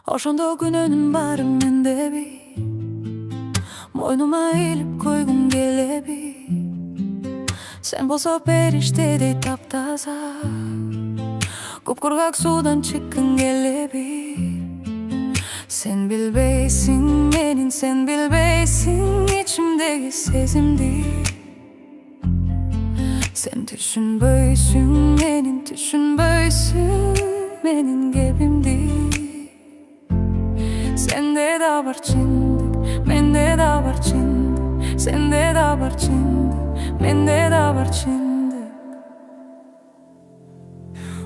Ошондо күнөөнүн баары мендеби, мойнума илип койгум келеби. Сен болсо периштедей таптаза, купкургак суудан чыккың келеби. Сен билбейсиң менин, сен билбейсиң ичимдеги сезимди. Сен түшүнбөйсүң менин, түшүнбөйсүң менин кебимди. Сенде да бар чындык, менде да бар чындык. Сенде да бар чындык, менде да бар чындык.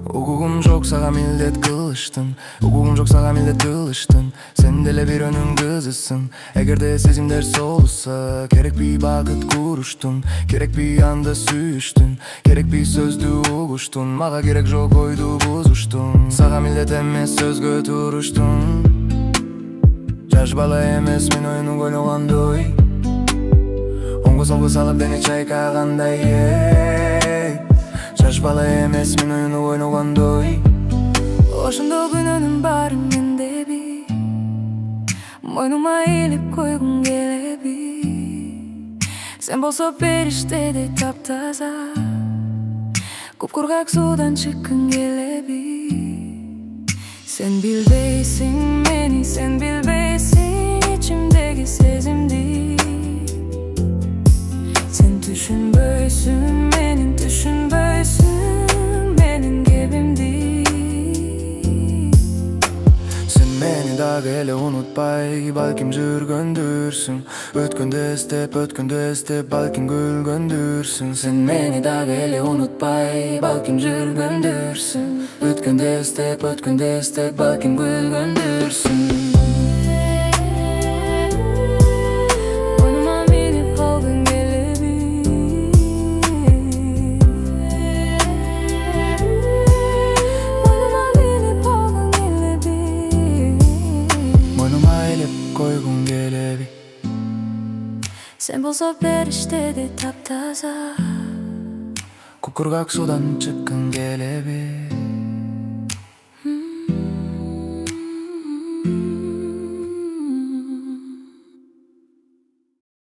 Укугум жок сага милдет кылыштын, укугум жок сага милдет кылыштын. Сен деле бирөөнүн кызысың. Эгерде сезимдер солуса, керекпи бакыт куруштун, керекпи анда сүйүштүн, керекпи сөздү угуштун. Мага керек жок ойду бузуштун. Сага милдет эмес сөзгө туруштун. Жаш бала эмес мен оюну ойлогондой, оңго солго салып дене чайкагандай. Жаш бала эмес мен оюну ойлогондой. Ошондо күнөөнүн баары мендеби, мойнума илип койгум келеби. Сен болсо периштедей таптаза, купкургак суудан чыккың келеби. Сен билбейсиң мени, сен билбейсиң ичимдеги сезимди. Сен түшүнбөйсүң менин, түшүнбөйсүң менин кебимди. Сен мени дагы эле унутпай, балким жүргөндүрсүң. Өткөндө эстеп, балким күлгөндүрсүң. Сен мени дагы эле унутпай, балким жүргөндүрсүң. Өткөндө эстеп, балким күлгөндүрсүң. Койгум келеби. Сен болсо периштедей таптаза, Кукургак суудан чыккың келеби.